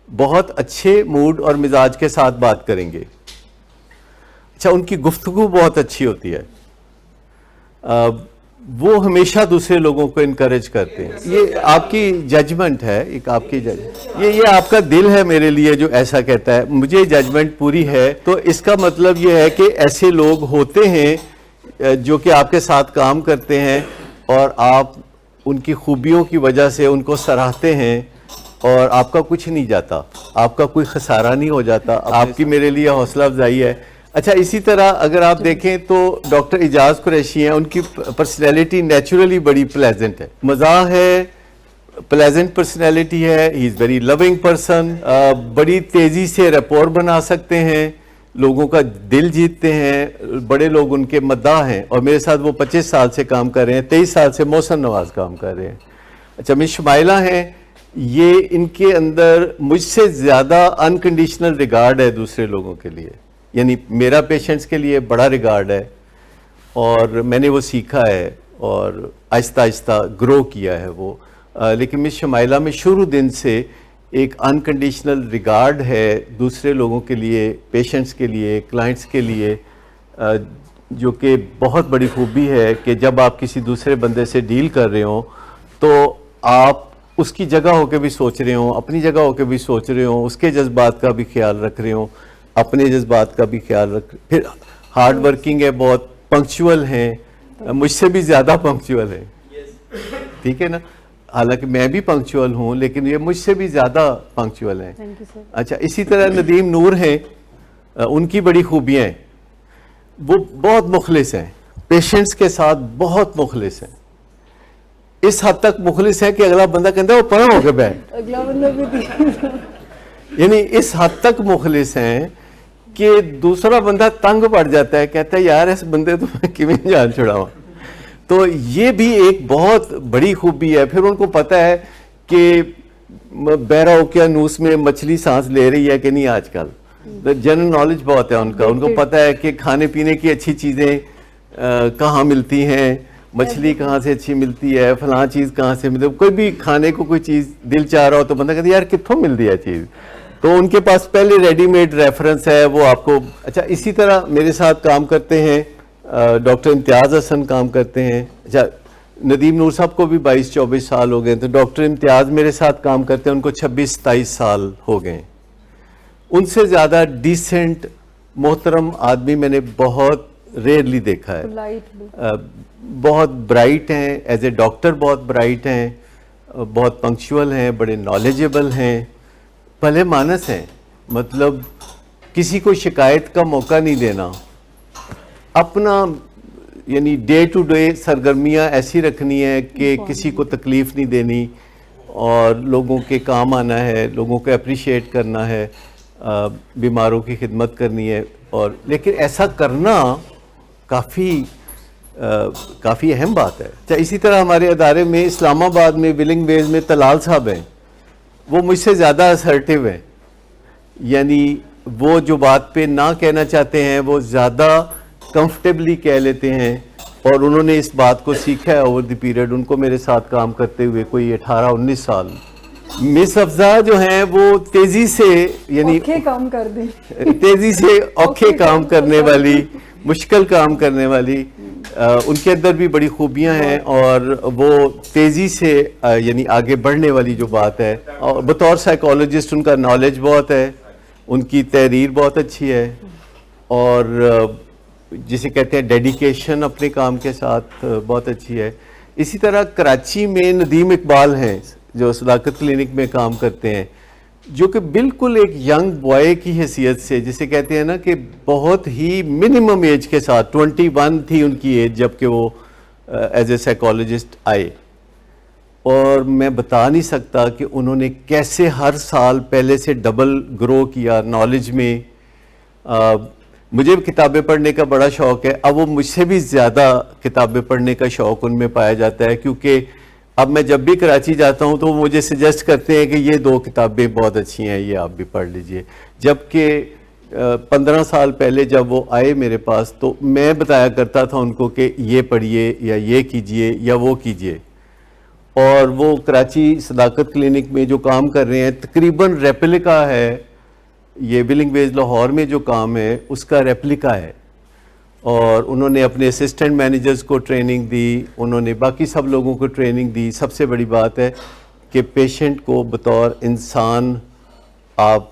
بہت اچھے موڈ اور مزاج کے ساتھ بات کریں گے. اچھا، ان کی گفتگو بہت اچھی ہوتی ہے. وہ ہمیشہ دوسرے لوگوں کو انکریج کرتے ہیں. یہ آپ کی ججمنٹ ہے، ایک آپ کی یہ آپ کا دل ہے میرے لیے جو ایسا کہتا ہے. مجھے ججمنٹ پوری ہے، تو اس کا مطلب یہ ہے کہ ایسے لوگ ہوتے ہیں جو کہ آپ کے ساتھ کام کرتے ہیں اور آپ ان کی خوبیوں کی وجہ سے ان کو سراہتے ہیں اور آپ کا کچھ نہیں جاتا، آپ کا کوئی خسارہ نہیں ہو جاتا. آپ کی میرے لیے حوصلہ افزائی ہے. اچھا، اسی طرح اگر آپ دیکھیں تو ڈاکٹر اعجاز قریشی ہیں، ان کی پرسنالٹی نیچرلی بڑی پلیزنٹ ہے، مزاح ہے، پلیزنٹ پرسنالٹی ہے. ہی از ویری لونگ پرسن. بڑی تیزی سے ریپور بنا سکتے ہیں، لوگوں کا دل جیتتے ہیں. بڑے لوگ ان کے مداح ہیں، اور میرے ساتھ وہ 25 سال سے کام کر رہے ہیں. 23 سال سے محسن نواز کام کر رہے ہیں. اچھا، مس شمائلہ ہیں، یہ ان کے اندر مجھ سے زیادہ انکنڈیشنل ریگارڈ ہے دوسرے لوگوں کے لیے. یعنی میرا پیشنٹس کے لیے بڑا ریگارڈ ہے، اور میں نے وہ سیکھا ہے اور آہستہ آہستہ گرو کیا ہے وہ. لیکن مس شمائلہ میں شروع دن سے ایک انکنڈیشنل ریگارڈ ہے دوسرے لوگوں کے لیے، پیشنٹس کے لیے، کلائنٹس کے لیے، جو کہ بہت بڑی خوبی ہے کہ جب آپ کسی دوسرے بندے سے ڈیل کر رہے ہوں تو آپ اس کی جگہ ہو کے بھی سوچ رہے ہوں، اپنی جگہ ہو کے بھی سوچ رہے ہوں، اس کے جذبات کا بھی خیال رکھ رہے ہوں، اپنے جذبات کا بھی خیال رکھ. پھر ہارڈ ورکنگ ہے، بہت پنکچول ہیں، مجھ سے بھی زیادہ پنکچول ہیں. ٹھیک ہے نا؟ حالانکہ میں بھی پنکچول ہوں لیکن یہ مجھ سے بھی زیادہ پنکچول ہیں. اچھا، اسی طرح ندیم نور ہیں، ان کی بڑی خوبیاں ہیں. وہ بہت مخلص ہیں، پیشنٹس کے ساتھ بہت مخلص ہیں. اس حد تک مخلص ہے کہ اگلا بندہ کہتا ہے وہ پڑا ہو کے بیٹھ. اگلا بندہ بھی یعنی اس حد تک مخلص ہیں کہ دوسرا بندہ تنگ پڑ جاتا ہے، کہتا ہے یار اس بندے تو میں کیوں جان چھڑاؤں. تو یہ بھی ایک بہت بڑی خوبی ہے. پھر ان کو پتہ ہے کہ بحیرہ اوقیانوس میں مچھلی سانس لے رہی ہے کہ نہیں. آج کل جنرل نالج بہت ہے ان کا، ان کو پتہ ہے کہ کھانے پینے کی اچھی چیزیں کہاں ملتی ہیں، مچھلی کہاں سے اچھی ملتی ہے، فلاں چیز کہاں سے ملتی ہے. کوئی بھی کھانے کو کوئی چیز دل چاہ رہا ہو تو بندہ کہتا ہے یار کتوں ملتی ہے چیز، تو ان کے پاس پہلے ریڈی میڈ ریفرنس ہے وہ آپ کو. اچھا، اسی طرح میرے ساتھ کام کرتے ہیں ڈاکٹر امتیاز حسن کام کرتے ہیں. اچھا، ندیم نور صاحب کو بھی 22-24 سال ہو گئے، تو ڈاکٹر امتیاز میرے ساتھ کام کرتے ہیں، ان کو 26-27 سال ہو گئے. ان سے زیادہ ڈیسنٹ محترم آدمی میں نے بہت ریئرلی دیکھا ہے. polite. بہت برائٹ ہیں, ایز اے ڈاکٹر بہت برائٹ ہیں, بہت پنکچوئل ہیں, بڑے نالجبل ہیں, بھلے مانس ہیں, مطلب کسی کو شکایت کا موقع نہیں دینا, اپنا یعنی ڈے ٹو ڈے سرگرمیاں ایسی رکھنی ہے کہ کسی کو تکلیف نہیں دینی اور لوگوں کے کام آنا ہے, لوگوں کو اپریشیٹ کرنا ہے, بیماروں کی خدمت کرنی ہے. اور لیکن ایسا کرنا کافی اہم بات ہے. اسی طرح ہمارے ادارے میں اسلام آباد میں ولنگ ویز میں طلال صاحب ہیں, وہ مجھ سے زیادہ اسرٹیو ہیں, یعنی وہ جو بات پہ نہ کہنا چاہتے ہیں وہ زیادہ کمفرٹیبلی کہہ لیتے ہیں, اور انہوں نے اس بات کو سیکھا ہے اوور دی پیریڈ. ان کو میرے ساتھ کام کرتے ہوئے کوئی 18-19 سال. مس افضا جو ہیں وہ تیزی سے یعنی اوکھے کام کر دیں. تیزی سے اوکھے کام کرنے والی, مشکل کام کرنے والی, ان کے اندر بھی بڑی خوبیاں ہیں, اور وہ تیزی سے یعنی آگے بڑھنے والی جو بات ہے. اور بطور سائیکالوجسٹ ان کا نالج بہت ہے, ان کی تحریر بہت اچھی ہے, اور جسے کہتے ہیں ڈیڈیکیشن اپنے کام کے ساتھ بہت اچھی ہے. اسی طرح کراچی میں ندیم اقبال ہیں جو صداقت کلینک میں کام کرتے ہیں, جو کہ بالکل ایک ینگ بوائے کی حیثیت سے, جسے کہتے ہیں نا کہ بہت ہی منیمم ایج کے ساتھ 21 تھی ان کی ایج جب کہ وہ ایز اے سائیکالوجسٹ آئے, اور میں بتا نہیں سکتا کہ انہوں نے کیسے ہر سال پہلے سے ڈبل گرو کیا نالج میں. مجھے کتابیں پڑھنے کا بڑا شوق ہے, اب وہ مجھ سے بھی زیادہ کتابیں پڑھنے کا شوق ان میں پایا جاتا ہے, کیونکہ اب میں جب بھی کراچی جاتا ہوں تو وہ مجھے سجیسٹ کرتے ہیں کہ یہ 2 کتابیں بہت اچھی ہیں, یہ آپ بھی پڑھ لیجئے. جبکہ 15 سال پہلے جب وہ آئے میرے پاس تو میں بتایا کرتا تھا ان کو کہ یہ پڑھیے یا یہ کیجئے یا وہ کیجئے. اور وہ کراچی صداقت کلینک میں جو کام کر رہے ہیں تقریباً ریپلیکا ہے, یہ ولنگ ویز لاہور میں جو کام ہے اس کا ریپلیکا ہے. اور انہوں نے اپنے اسسٹنٹ مینیجرز کو ٹریننگ دی, انہوں نے باقی سب لوگوں کو ٹریننگ دی. سب سے بڑی بات ہے کہ پیشنٹ کو بطور انسان آپ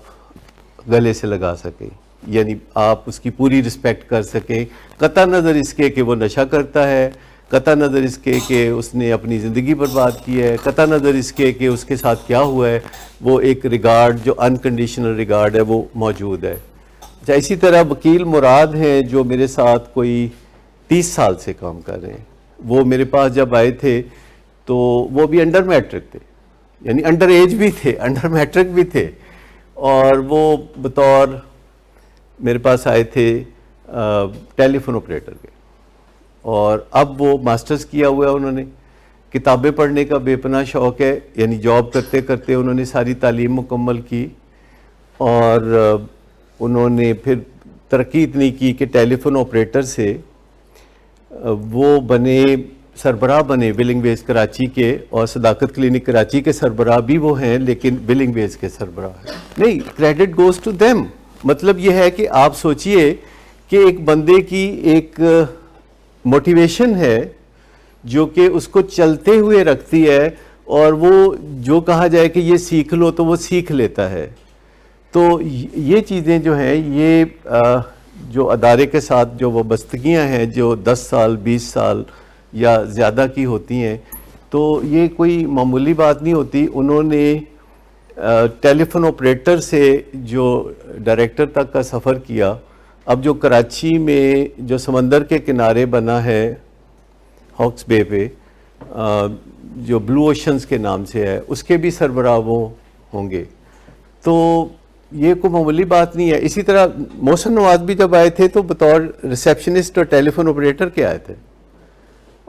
گلے سے لگا سکیں, یعنی آپ اس کی پوری رسپیکٹ کر سکیں, قطع نظر اس کے کہ وہ نشہ کرتا ہے, قطع نظر اس کے کہ اس نے اپنی زندگی برباد کی ہے, قطع نظر اس کے کہ اس کے ساتھ کیا ہوا ہے, وہ ایک ریگارڈ جو انکنڈیشنل ریگارڈ ہے وہ موجود ہے. اسی طرح وکیل مراد ہیں جو میرے ساتھ کوئی 30 سال سے کام کر رہے ہیں. وہ میرے پاس جب آئے تھے تو وہ بھی انڈر میٹرک تھے, یعنی انڈر ایج بھی تھے, انڈر میٹرک بھی تھے, اور وہ بطور میرے پاس آئے تھے ٹیلی فون آپریٹر کے, اور اب وہ ماسٹرز کیا ہوا ہے انہوں نے. کتابیں پڑھنے کا بے پناہ شوق ہے, یعنی جاب کرتے کرتے انہوں نے ساری تعلیم مکمل کی, اور انہوں نے پھر ترقی اتنی کی کہ ٹیلی فون آپریٹر سے وہ بنے سربراہ بنے ولنگ ویز کراچی کے, اور صداقت کلینک کراچی کے سربراہ بھی وہ ہیں لیکن ولنگ ویز کے سربراہ ہیں. نہیں, کریڈٹ گوز ٹو دیم. مطلب یہ ہے کہ آپ سوچئے کہ ایک بندے کی ایک موٹیویشن ہے جو کہ اس کو چلتے ہوئے رکھتی ہے, اور وہ جو کہا جائے کہ یہ سیکھ لو تو وہ سیکھ لیتا ہے. تو یہ چیزیں جو ہیں, یہ جو ادارے کے ساتھ جو وابستگیاں ہیں جو 10 سال 20 سال یا زیادہ کی ہوتی ہیں, تو یہ کوئی معمولی بات نہیں ہوتی. انہوں نے ٹیلی فون آپریٹر سے جو ڈائریکٹر تک کا سفر کیا. اب جو کراچی میں جو سمندر کے کنارے بنا ہے ہاکس بے پہ, جو بلو اوشنز کے نام سے ہے, اس کے بھی سربراہ وہ ہوں گے. تو یہ کوئی معمولی بات نہیں ہے. اسی طرح محسن نواز بھی جب آئے تھے تو بطور ریسیپشنسٹ اور ٹیلی فون آپریٹر کے آئے تھے,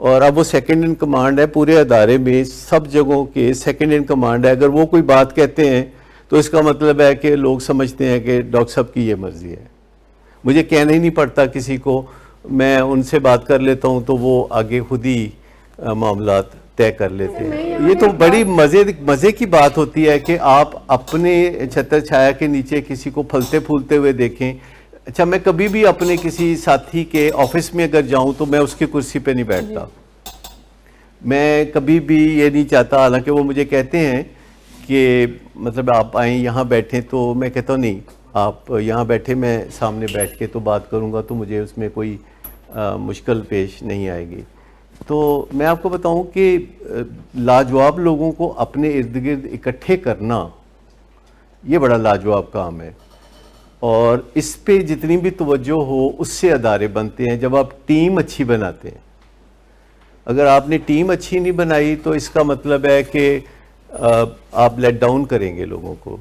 اور اب وہ سیکنڈ ان کمانڈ ہے پورے ادارے میں, سب جگہوں کے سیکنڈ ان کمانڈ ہے. اگر وہ کوئی بات کہتے ہیں تو اس کا مطلب ہے کہ لوگ سمجھتے ہیں کہ ڈاکٹر صاحب کی یہ مرضی ہے. مجھے کہنا ہی نہیں پڑتا کسی کو, میں ان سے بات کر لیتا ہوں تو وہ آگے خود ہی معاملات طے کر لیتے ہیں. یہ تو بڑی مزے کی بات ہوتی ہے کہ آپ اپنے چھتر چھایا کے نیچے کسی کو پھلتے پھولتے ہوئے دیکھیں. اچھا, میں کبھی بھی اپنے کسی ساتھی کے آفس میں اگر جاؤں تو میں اس کی کرسی پہ نہیں بیٹھتا. میں کبھی بھی یہ نہیں چاہتا, حالانکہ وہ مجھے کہتے ہیں کہ مطلب آپ آئیں یہاں بیٹھیں, تو میں کہتا ہوں نہیں, آپ یہاں بیٹھے, میں سامنے بیٹھ کے تو بات کروں گا تو مجھے اس میں کوئی مشکل پیش نہیں آئے گی. تو میں آپ کو بتاؤں کہ لاجواب لوگوں کو اپنے ارد گرد اکٹھے کرنا یہ بڑا لاجواب کام ہے, اور اس پہ جتنی بھی توجہ ہو اس سے ادارے بنتے ہیں جب آپ ٹیم اچھی بناتے ہیں. اگر آپ نے ٹیم اچھی نہیں بنائی تو اس کا مطلب ہے کہ آپ لیٹ ڈاؤن کریں گے لوگوں کو.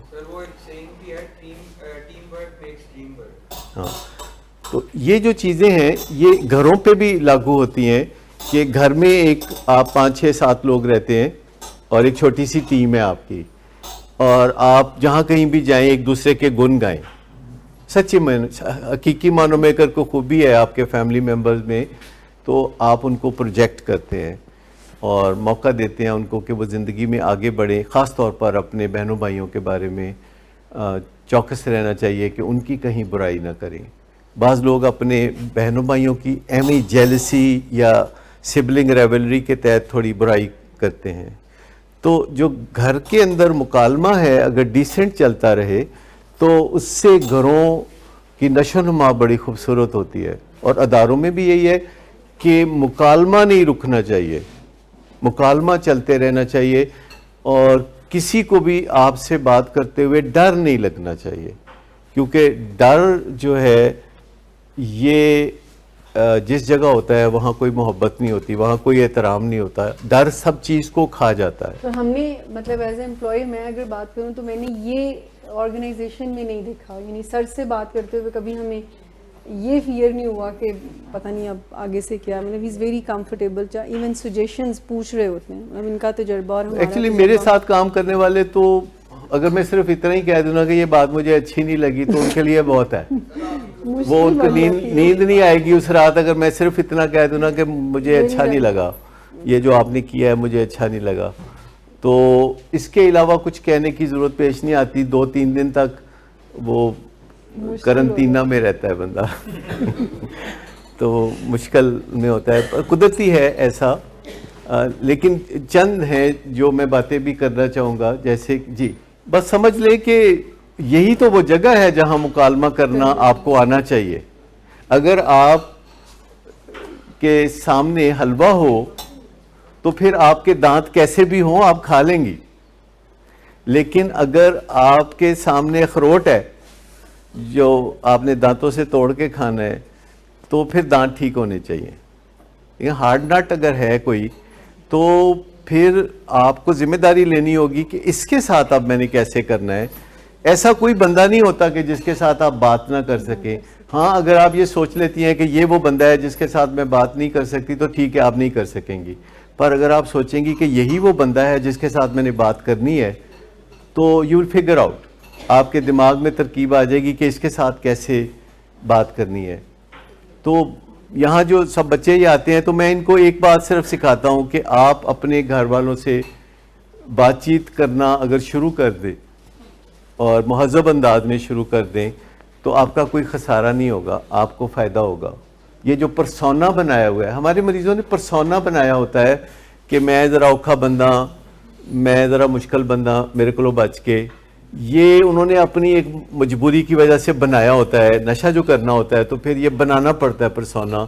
ہاں, تو یہ جو چیزیں ہیں یہ گھروں پہ بھی لاگو ہوتی ہیں کہ گھر میں ایک آپ 5 6 7 لوگ رہتے ہیں اور ایک چھوٹی سی ٹیم ہے آپ کی, اور آپ جہاں کہیں بھی جائیں ایک دوسرے کے گن گائیں. سچی حقیقی معنوں میں اگر کوئی خوبی ہے آپ کے فیملی ممبرز میں تو آپ ان کو پروجیکٹ کرتے ہیں اور موقع دیتے ہیں ان کو کہ وہ زندگی میں آگے بڑھیں. خاص طور پر اپنے بہنوں بھائیوں کے بارے میں چوکس رہنا چاہیے کہ ان کی کہیں برائی نہ کریں. بعض لوگ اپنے بہنوں بھائیوں کی ایمی جیلسی یا سبلنگ ریولری کے تحت تھوڑی برائی کرتے ہیں. تو جو گھر کے اندر مکالمہ ہے اگر ڈیسنٹ چلتا رہے تو اس سے گھروں کی نشو و نما بڑی خوبصورت ہوتی ہے. اور اداروں میں بھی یہی ہے کہ مکالمہ نہیں رکنا چاہیے, مکالمہ چلتے رہنا چاہیے, اور کسی کو بھی آپ سے بات کرتے ہوئے ڈر نہیں لگنا چاہیے, کیونکہ ڈر جو ہے یہ جس جگہ ہوتا ہے وہاں کوئی محبت نہیں ہوتی, وہاں کوئی احترام نہیں ہوتا. ڈر سب چیز کو کھا جاتا ہے. تو ہم نے مطلب ایز اے امپلائی میں اگر بات کروں تو میں نے یہ آرگنائزیشن میں نہیں دیکھا, یعنی سر سے بات کرتے ہوئے کبھی ہمیں یہ فیئر نہیں ہوا کہ پتہ نہیں اب آگے سے کیا. مطلب he is very comfortable, even suggestions پوچھ رہے ہوتے ہیں, مطلب ان کا تجربہ اور ہمارا ایکچولی میرے ساتھ کام کرنے والے تو اگر میں صرف اتنا ہی کہہ دوں نا کہ یہ بات مجھے اچھی نہیں لگی تو ان کے لیے بہت ہے. وہ ان کو نیند نہیں آئے گی اس رات اگر میں صرف اتنا کہہ دوں نا کہ مجھے اچھا نہیں لگا, یہ جو آپ نے کیا ہے مجھے اچھا نہیں لگا. تو اس کے علاوہ کچھ کہنے کی ضرورت پیش نہیں آتی. 2-3 دن تک وہ کرنٹینہ میں رہتا ہے بندہ تو مشکل میں ہوتا ہے, قدرتی ہے ایسا. لیکن چند ہیں جو میں باتیں بھی کرنا چاہوں گا, جیسے جی بس سمجھ لیں کہ یہی تو وہ جگہ ہے جہاں مکالمہ کرنا آپ کو آنا چاہیے. اگر آپ کے سامنے حلوہ ہو تو پھر آپ کے دانت کیسے بھی ہوں آپ کھا لیں گی, لیکن اگر آپ کے سامنے اخروٹ ہے جو آپ نے دانتوں سے توڑ کے کھانا ہے تو پھر دانت ٹھیک ہونے چاہیے. یہ ہارڈ نٹ اگر ہے کوئی تو پھر آپ کو ذمہ داری لینی ہوگی کہ اس کے ساتھ اب میں نے کیسے کرنا ہے. ایسا کوئی بندہ نہیں ہوتا کہ جس کے ساتھ آپ بات نہ کر سکیں. ہاں اگر آپ یہ سوچ لیتی ہیں کہ یہ وہ بندہ ہے جس کے ساتھ میں بات نہیں کر سکتی تو ٹھیک ہے آپ نہیں کر سکیں گی, پر اگر آپ سوچیں گی کہ یہی وہ بندہ ہے جس کے ساتھ میں نے بات کرنی ہے تو یو ول فگر آؤٹ, آپ کے دماغ میں ترکیب آ جائے گی کہ اس کے ساتھ کیسے بات کرنی ہے. تو یہاں جو سب بچے یہ آتے ہیں تو میں ان کو ایک بات صرف سکھاتا ہوں کہ آپ اپنے گھر والوں سے بات چیت کرنا اگر شروع کر دیں اور مہذب انداز میں شروع کر دیں تو آپ کا کوئی خسارہ نہیں ہوگا, آپ کو فائدہ ہوگا. یہ جو پرسونا بنایا ہوا ہے, ہمارے مریضوں نے پرسونا بنایا ہوتا ہے کہ میں ذرا اوکھا بندہ, میں ذرا مشکل بندہ, میرے کو بچ کے, یہ انہوں نے اپنی ایک مجبوری کی وجہ سے بنایا ہوتا ہے. نشہ جو کرنا ہوتا ہے تو پھر یہ بنانا پڑتا ہے پرسونا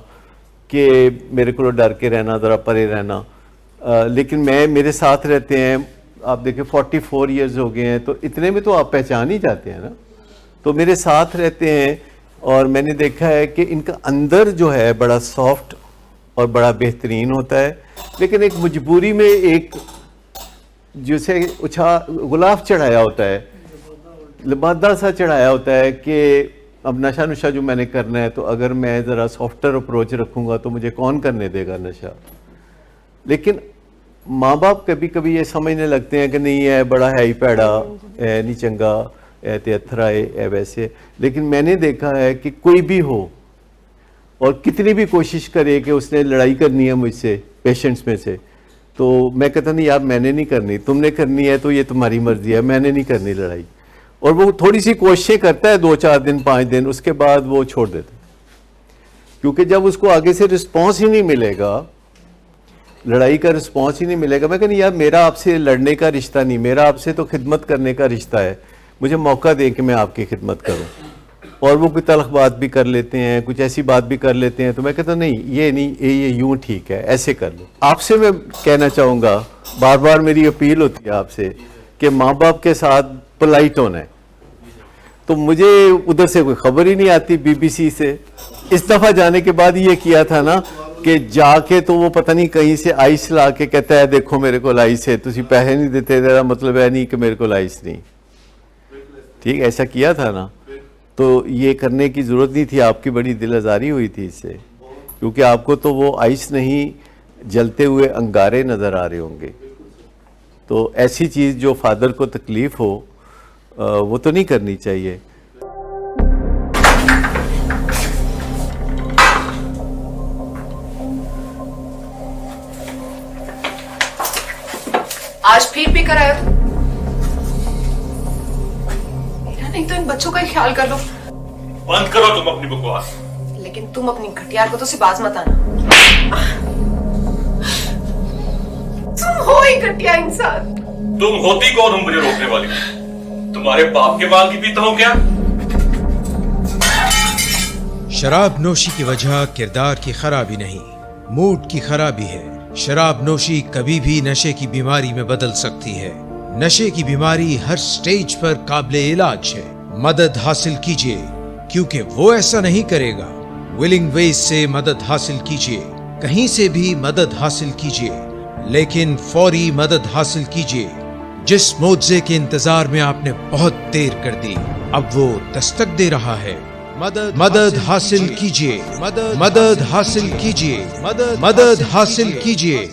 کہ میرے کو ڈر کے رہنا, ذرا پرے رہنا. لیکن میرے ساتھ رہتے ہیں, آپ دیکھیں 44 ایئرز ہو گئے ہیں تو اتنے میں تو آپ پہچان ہی جاتے ہیں نا. تو میرے ساتھ رہتے ہیں اور میں نے دیکھا ہے کہ ان کا اندر جو ہے بڑا سافٹ اور بڑا بہترین ہوتا ہے, لیکن ایک مجبوری میں ایک جسے غلاف چڑھایا ہوتا ہے, لبادہ سا چڑھایا ہوتا ہے کہ اب نشہ نشہ جو میں نے کرنا ہے تو اگر میں ذرا سافٹر اپروچ رکھوں گا تو مجھے کون کرنے دے گا نشہ. لیکن ماں باپ کبھی کبھی یہ سمجھنے لگتے ہیں کہ نہیں ہے بڑا ہے ہی پیڑا, ہے نہیں چنگا, ہے تیتھرا ہے ویسے. لیکن میں نے دیکھا ہے کہ کوئی بھی ہو اور کتنی بھی کوشش کرے کہ اس نے لڑائی کرنی ہے مجھ سے پیشنٹس میں سے, تو میں کہتا نہیں یار میں نے نہیں کرنی, تم نے کرنی ہے تو یہ تمہاری مرضی ہے, میں نے نہیں کرنی لڑائی. اور وہ تھوڑی سی کوششیں کرتا ہے 2-4 دن 5 دن, اس کے بعد وہ چھوڑ دیتا ہے, کیونکہ جب اس کو آگے سے رسپانس ہی نہیں ملے گا, لڑائی کا رسپانس ہی نہیں ملے گا. میں کہتا نہیں یار میرا آپ سے لڑنے کا رشتہ نہیں, میرا آپ سے تو خدمت کرنے کا رشتہ ہے, مجھے موقع دیں کہ میں آپ کی خدمت کروں. اور وہ کوئی تلخ بات بھی کر لیتے ہیں, کچھ ایسی بات بھی کر لیتے ہیں, تو میں کہتا ہوں نہیں یہ نہیں, یہ یوں ٹھیک ہے, ایسے کر لو. آپ سے میں کہنا چاہوں گا, بار بار میری اپیل ہوتی ہے آپ سے کہ ماں باپ کے ساتھ پولائٹ ہونا ہے. تو مجھے ادھر سے کوئی خبر ہی نہیں آتی بی بی سی سے. اس دفعہ جانے کے بعد یہ کیا تھا نا کہ جا کے تو وہ پتہ نہیں کہیں سے آئس لا کے کہتا ہے دیکھو میرے کو آئس ہے, تسی پیسے نہیں دیتے, میرا مطلب ہے نہیں کہ میرے کو آئس نہیں. ٹھیک, ایسا کیا تھا نا. تو یہ کرنے کی ضرورت نہیں تھی, آپ کی بڑی دل آزاری ہوئی تھی اس سے, کیونکہ آپ کو تو وہ آئس نہیں جلتے ہوئے انگارے نظر آ رہے ہوں گے. تو ایسی چیز جو فادر کو تکلیف ہو وہ تو نہیں کرنی چاہیے. آج پھر بھی کرایا تو میرا نہیں تو ان بچوں کا ہی خیال کر لو. بند کرو تم اپنی بکواس. لیکن تم اپنی گھٹیا کو تو سے باز مت آنا. تم ہو ہی گھٹیا انسان. تم ہوتی کون ہو مجھے روکنے والی؟ تمہارے باپ کے مال کی پیتا ہوں کیا؟ شراب نوشی کی وجہ کردار کی خرابی نہیں، موڈ کی خرابی ہے. شراب نوشی کبھی بھی نشے کی بیماری میں بدل سکتی ہے. نشے کی بیماری ہر سٹیج پر قابل علاج ہے. مدد حاصل کیجیے کیونکہ وہ ایسا نہیں کرے گا. ولنگ ویز سے مدد حاصل کیجیے، کہیں سے بھی مدد حاصل کیجیے، لیکن فوری مدد حاصل کیجیے. جس معجزے کے انتظار میں آپ نے بہت دیر کر دی اب وہ دستک دے رہا ہے. مدد حاصل کیجیے، مدد حاصل کیجیے، مدد حاصل کیجیے.